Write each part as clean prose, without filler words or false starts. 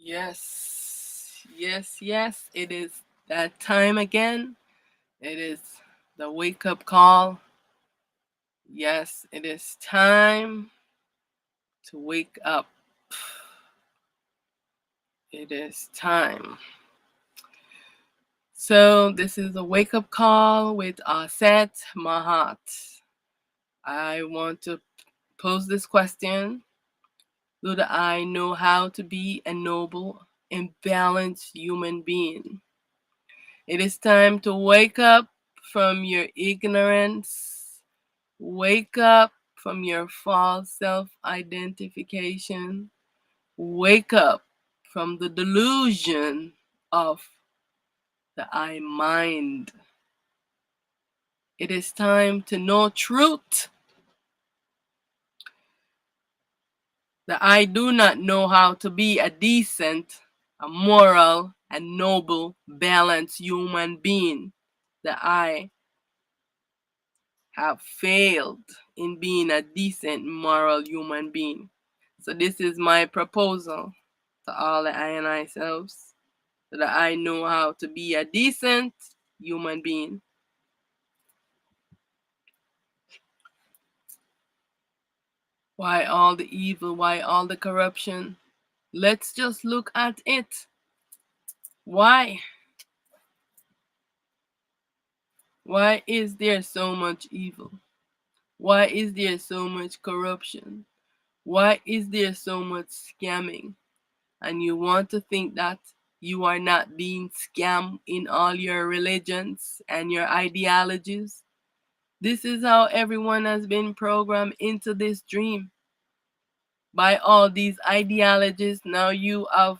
Yes, yes, yes. It is that time again. It is the wake up call. Yes, it is time to wake up. It is time. So, this is a wake up call with Auset MAAT. I want to pose this question. Do I know how to be a noble and balanced human being? It is time to wake up from your ignorance. Wake up from your false self identification. Wake up from the delusion of the I mind. It is time to know truth. That I do not know how to be a decent, a moral, and noble, balanced human being. That I have failed in being a decent, moral human being. So this is my proposal to all the I and I selves, so that I know how to be a decent human being. Why all the evil? Why all the corruption? Let's just look at it. Why? Why is there so much evil? Why is there so much corruption? Why is there so much scamming? And you want to think that you are not being scammed in all your religions and your ideologies? This is how everyone has been programmed into this dream by all these ideologies. Now you have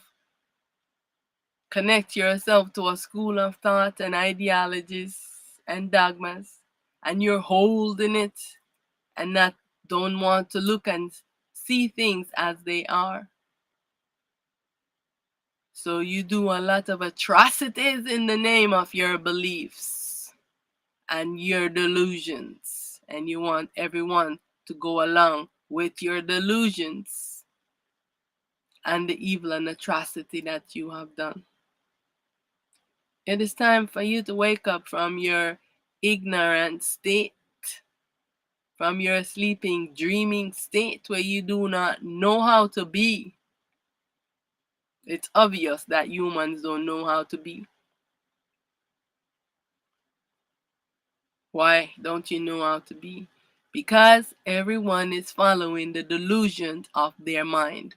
connect yourself to a school of thought and ideologies and dogmas, and you're holding it and not don't want to look and see things as they are. So you do a lot of atrocities in the name of your beliefs and your delusions, and you want everyone to go along with your delusions and the evil and atrocity that you have done. It is time for you to wake up from your ignorant state, from your sleeping, dreaming state where you do not know how to be. It's obvious that humans don't know how to be. Why don't you know how to be? Because everyone is following the delusions of their mind.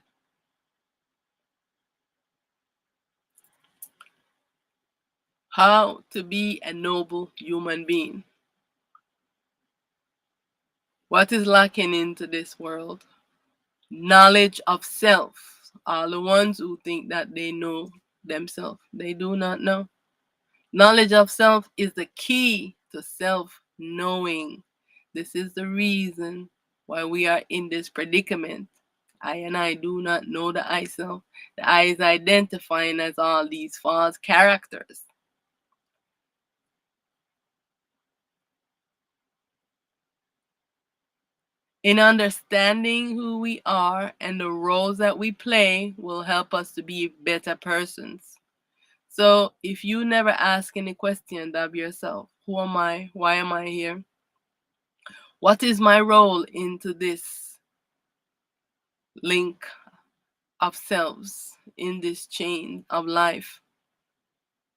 How to be a noble human being. What is lacking into this world? Knowledge of self. All the ones who think that they know themselves, they do not know. Knowledge of self is the key to self knowing. This is the reason why we are in this predicament. I and I do not know the I self. The I is identifying as all these false characters. In understanding who we are and the roles that we play will help us to be better persons. So if you never ask any questions of yourself, who am I? Why am I here? What is my role into this link of selves in this chain of life?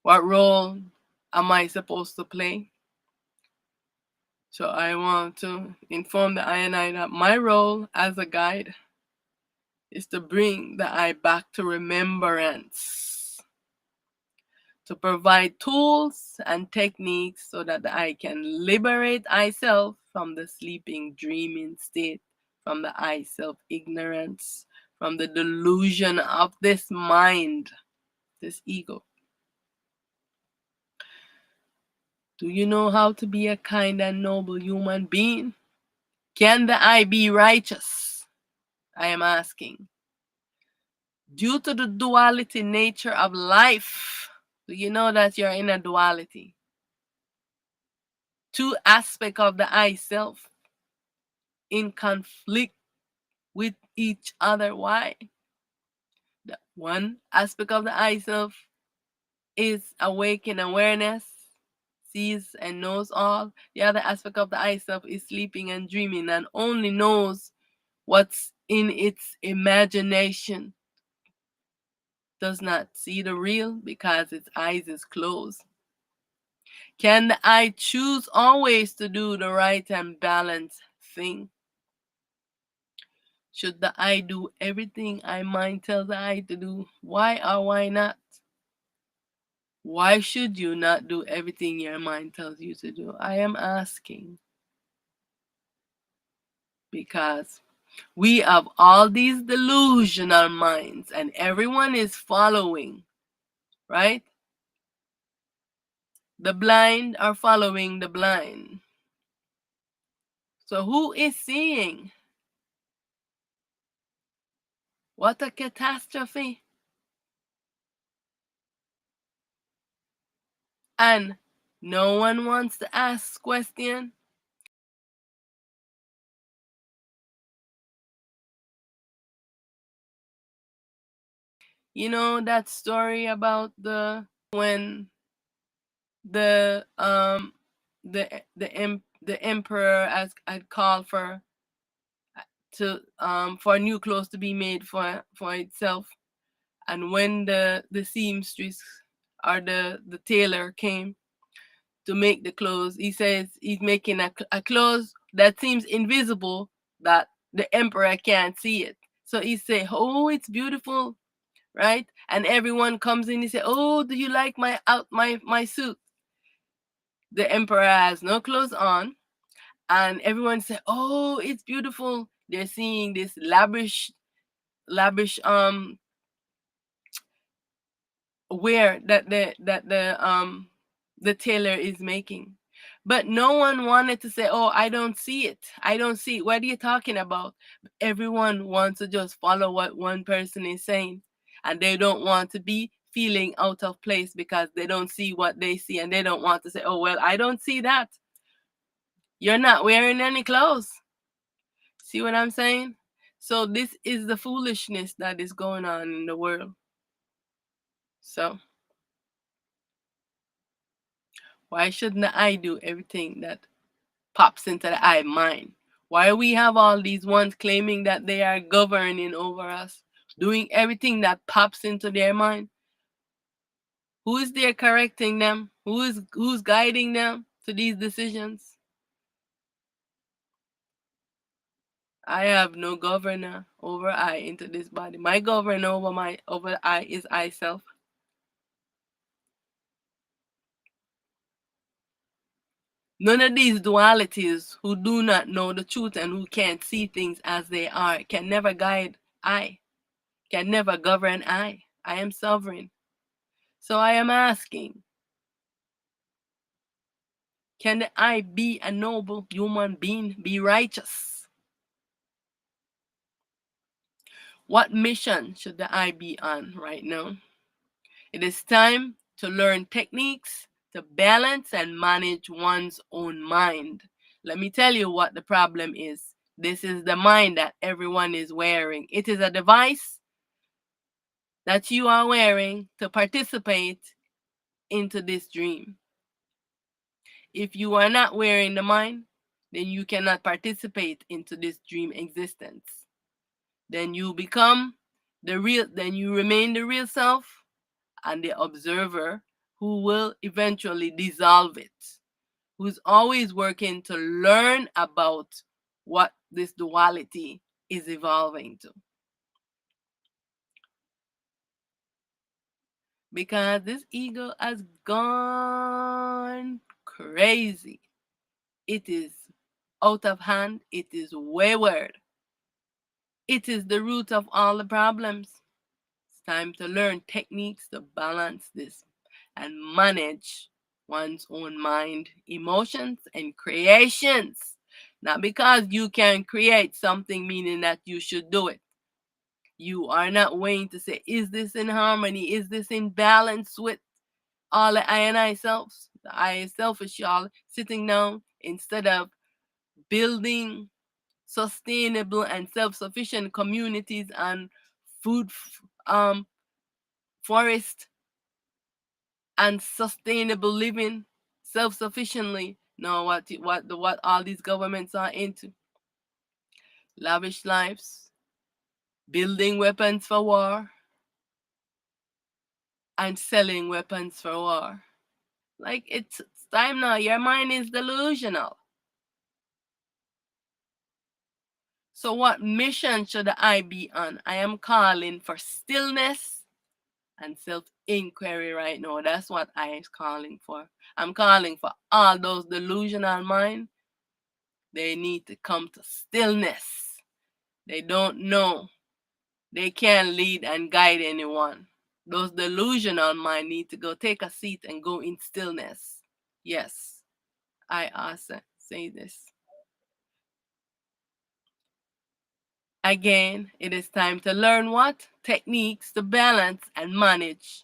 What role am I supposed to play? So I want to inform the I and I that my role as a guide is to bring the I back to remembrance, to provide tools and techniques so that I can liberate myself from the sleeping, dreaming state, from the I self ignorance, from the delusion of this mind, this ego. Do you know how to be a kind and noble human being? Can the I be righteous? I am asking. Due to the duality nature of life, do you know that you're in a duality? Two aspects of the I self in conflict with each other. Why? The one aspect of the I self is awake in awareness, sees and knows all. The other aspect of the I self is sleeping and dreaming and only knows what's in its imagination, does not see the real because its eyes is closed. Can the I choose always to do the right and balanced thing? Should the I do everything I mind tells the I to do? Why or why not? Why should you not do everything your mind tells you to do? I am asking because we have all these delusional minds and everyone is following, right? The blind are following the blind. So who is seeing? What a catastrophe. And no one wants to ask question. You know that story about the when the emperor had called for new clothes to be made for itself, and when the seamstress or the tailor came to make the clothes, he says he's making a clothes that seems invisible, that the emperor can't see it. So he say, oh, it's beautiful, right? And everyone comes in, he say, oh, do you like my suit? The emperor has no clothes on, and everyone say, oh, it's beautiful. They're seeing this lavish wear the tailor is making. But no one wanted to say, oh, I don't see it. I don't see it. What are you talking about? Everyone wants to just follow what one person is saying. And they don't want to be feeling out of place because they don't see what they see. And they don't want to say, oh, well, I don't see that. You're not wearing any clothes. See what I'm saying? So this is the foolishness that is going on in the world. So why shouldn't I do everything that pops into the I mind? Why we have all these ones claiming that they are governing over us, doing everything that pops into their mind? Who is there correcting them? Who's guiding them to these decisions? I have no governor over I into this body. My governor over I is I self. None of these dualities who do not know the truth and who can't see things as they are can never guide I, can never govern I. I am sovereign. So I am asking, can the I be a noble human being, be righteous? What mission should the I be on right now? It is time to learn techniques to balance and manage one's own mind. Let me tell you what the problem is. This is the mind that everyone is wearing. It is a device that you are wearing to participate into this dream. If you are not wearing the mind, then you cannot participate into this dream existence. Then you remain the real self and the observer who will eventually dissolve it, who's always working to learn about what this duality is evolving to. Because this ego has gone crazy. It is out of hand. It is wayward. It is the root of all the problems. It's time to learn techniques to balance this and manage one's own mind, emotions, and creations. Not because you can create something, meaning that you should do it. You are not waiting to say, is this in harmony? Is this in balance with all the I and I selves? The I selfish y'all sitting down instead of building sustainable and self-sufficient communities and food forest and sustainable living self-sufficiently. No, what all these governments are into. Lavish lives, building weapons for war, and selling weapons for war. Like, it's time now. Your mind is delusional. So what mission should I be on? I am calling for stillness and self-inquiry right now. That's what I am calling for. I'm calling for all those delusional minds. They need to come to stillness. They don't know. They can't lead and guide anyone. Those delusional minds need to go take a seat and go in stillness. Yes, I also say this. Again, it is time to learn what? Techniques to balance and manage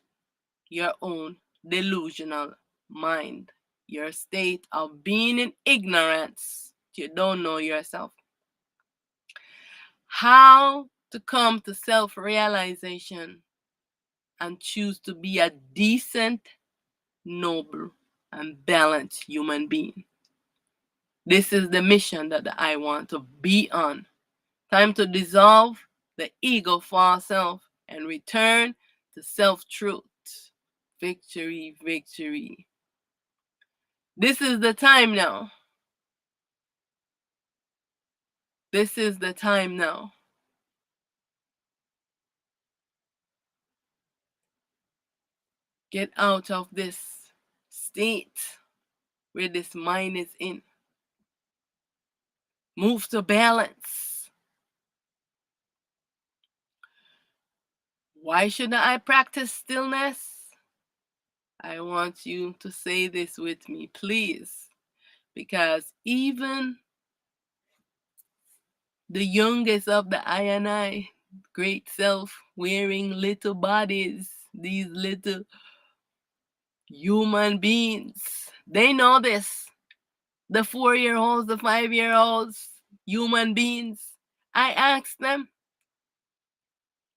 your own delusional mind. Your state of being in ignorance. You don't know yourself. How to come to self-realization and choose to be a decent, noble, and balanced human being. This is the mission that I want to be on. Time to dissolve the ego false self and return to self-truth. Victory, victory. This is the time now. This is the time now. Get out of this state where this mind is in. Move to balance. Why should I practice stillness? I want you to say this with me, please. Because even the youngest of the I and I, great self, wearing little bodies, these little human beings, they know this. The 4-year-olds, the 5-year-olds, human beings. I ask them,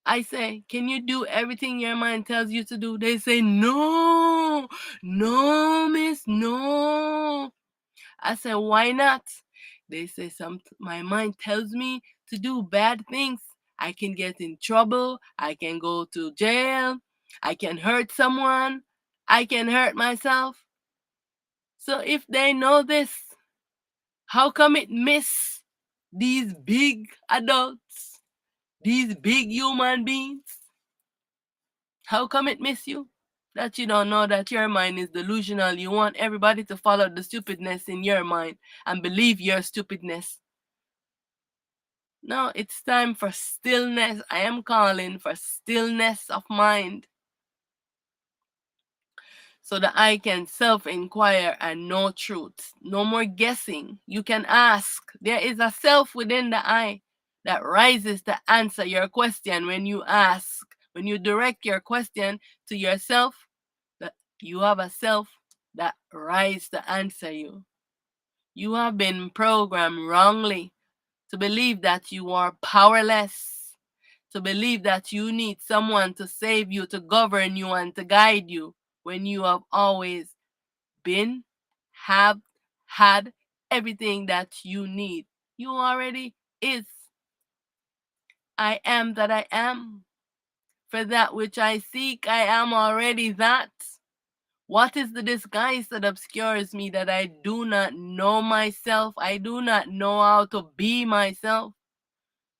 I say, can you do everything your mind tells you to do? They say, no, no, miss, no. I say, why not? They say, my mind tells me to do bad things. I can get in trouble. I can go to jail. I can hurt someone. I can hurt myself. So if they know this, how come it miss these big adults, these big human beings? How come it miss you? That you don't know that your mind is delusional. You want everybody to follow the stupidness in your mind and believe your stupidness. No, it's time for stillness. I am calling for stillness of mind, so that I can self-inquire and know truth. No more guessing. You can ask. There is a self within the I that rises to answer your question when you ask. When you direct your question to yourself, that you have a self that rises to answer you. You have been programmed wrongly to believe that you are powerless, to believe that you need someone to save you, to govern you, and to guide you, when you have always been, have, had everything that you need. You already is. I am that I am. For that which I seek, I am already that. What is the disguise that obscures me, that I do not know myself? I do not know how to be myself.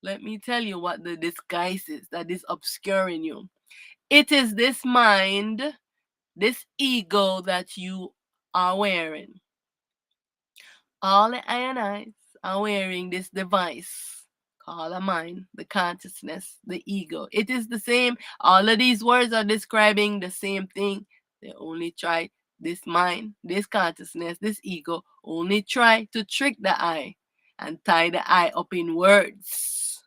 Let me tell you what the disguise is that is obscuring you. It is this mind, this ego that you are wearing. All the ionites are wearing this device called a mind, the consciousness, the ego. It is the same. All of these words are describing the same thing. They only try, this mind, this consciousness, this ego, only try to trick the I and tie the I up in words,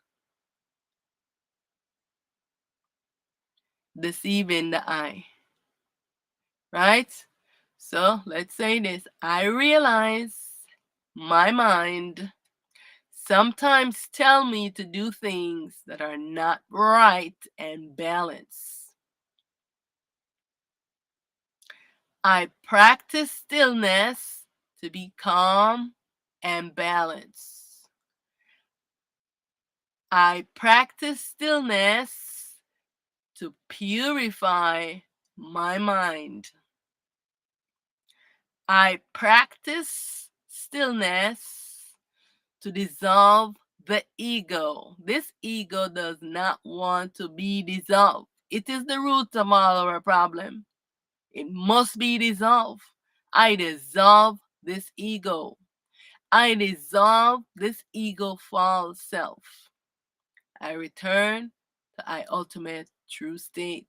deceiving the I. Right? So let's say this. I realize my mind sometimes tell me to do things that are not right and balanced. I practice stillness to be calm and balanced. I practice stillness to purify my mind. I practice stillness to dissolve the ego. This ego does not want to be dissolved. It is the root of all our problem. It must be dissolved. I dissolve this ego. I dissolve this ego false self. I return to my ultimate true state.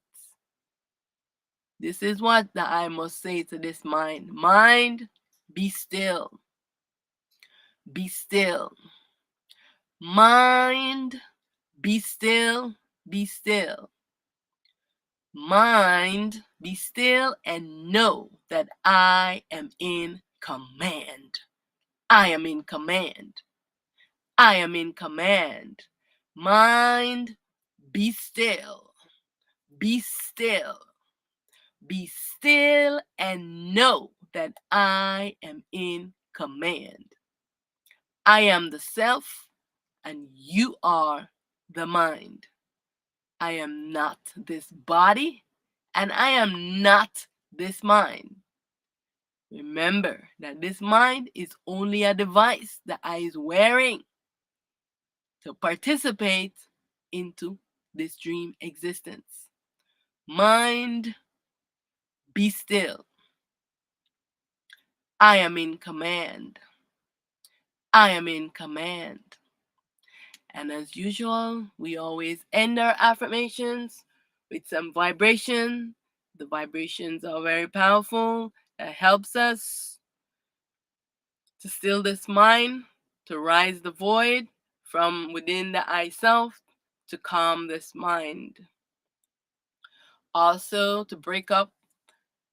This is what that I must say to this mind. Mind, be still. Be still. Mind, be still. Be still. Mind, be still and know that I am in command. I am in command. I am in command. Mind, be still. Be still. Be still and know that I am in command. I am the self and you are the mind. I am not this body and I am not this mind. Remember that this mind is only a device that I is wearing to participate into this dream existence. Mind, be still. I am in command. I am in command. And as usual, we always end our affirmations with some vibration. The vibrations are very powerful. That helps us to still this mind, to rise the void from within the I self, to calm this mind. Also, to break up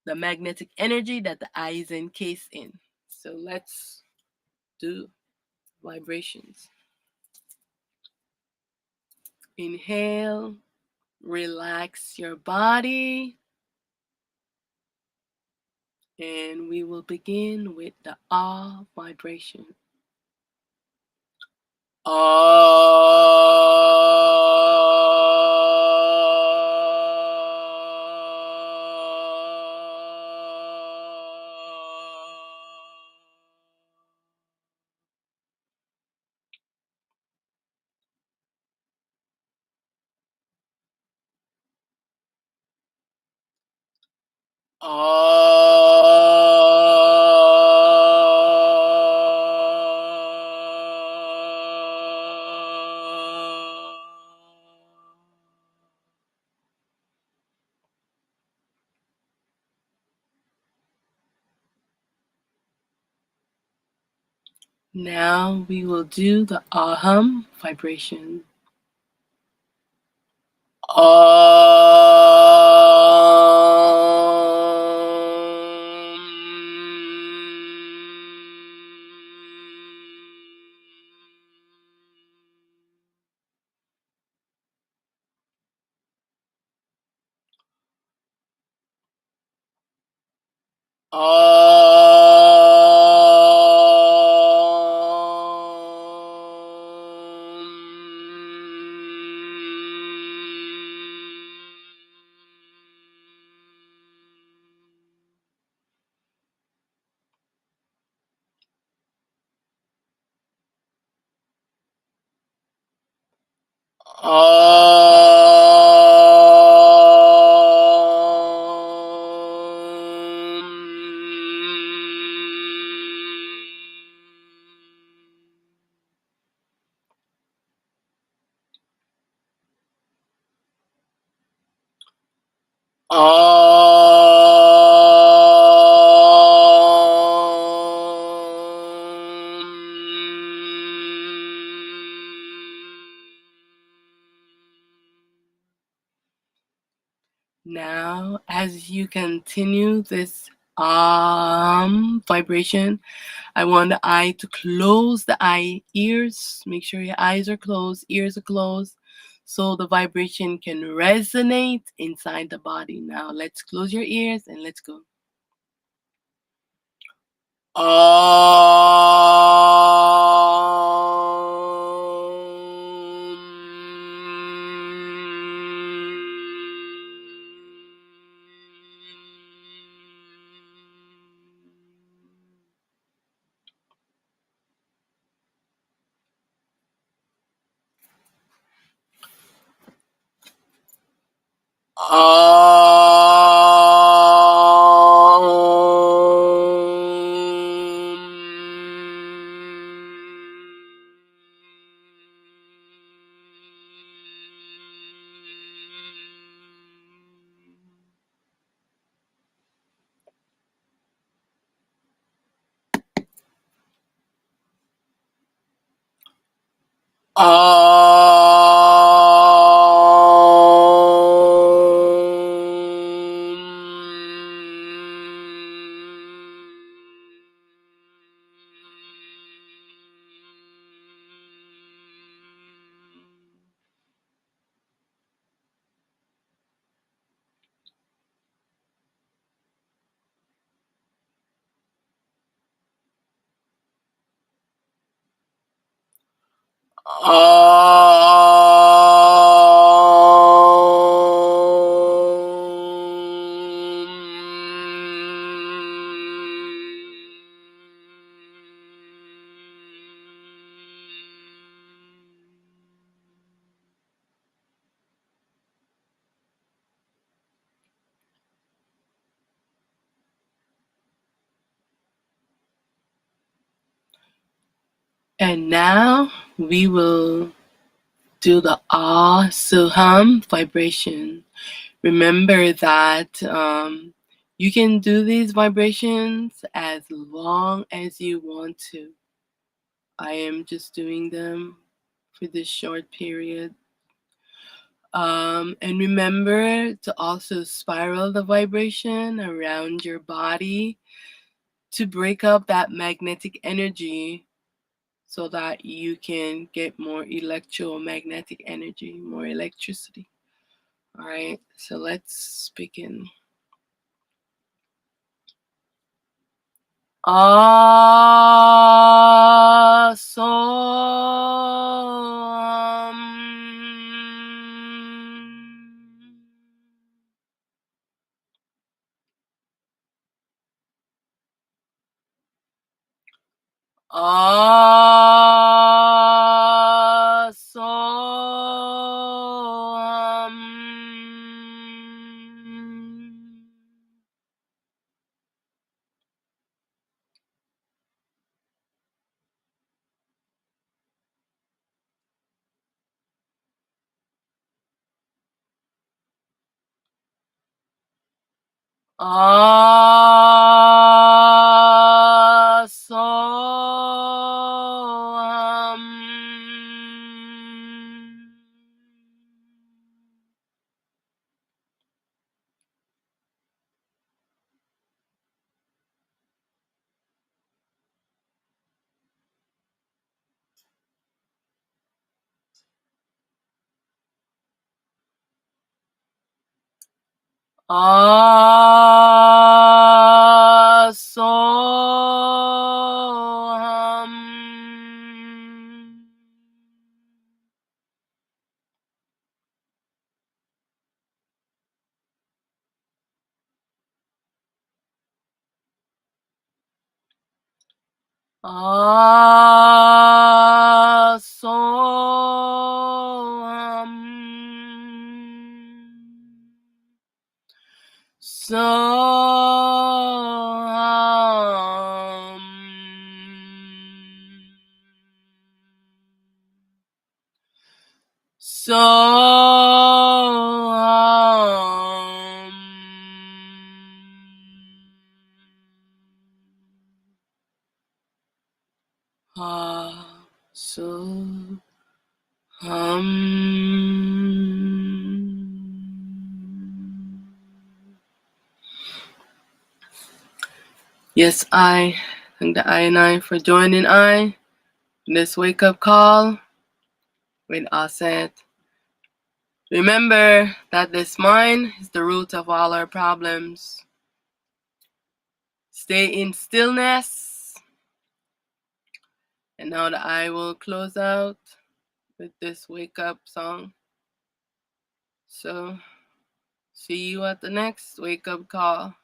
the magnetic energy that the eye is encased in. So let's do vibrations. Inhale, relax your body, and we will begin with the ah vibration. Now we will do the aham vibration. Now, as you continue this vibration. I want the eye to close the ears. Make sure your eyes are closed, ears are closed, so the vibration can resonate inside the body. Now let's close your ears and let's go. And now we will do the ah so hum vibration. Remember that you can do these vibrations as long as you want to. I am just doing them for this short period. And remember to also spiral the vibration around your body to break up that magnetic energy so that you can get more electromagnetic energy, more electricity. All right, so let's begin. Yes, I thank the I and I for joining I this wake up call with Auset. Remember that this mind is the root of all our problems. Stay in stillness. And now that I will close out with this wake up song. So, see you at the next wake up call.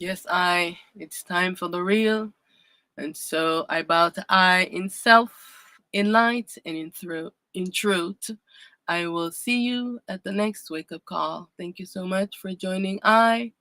Yes, it's time for the real. And so I bow to I in self, in light, and in truth. I will see you at the next wake up call. Thank you so much for joining I.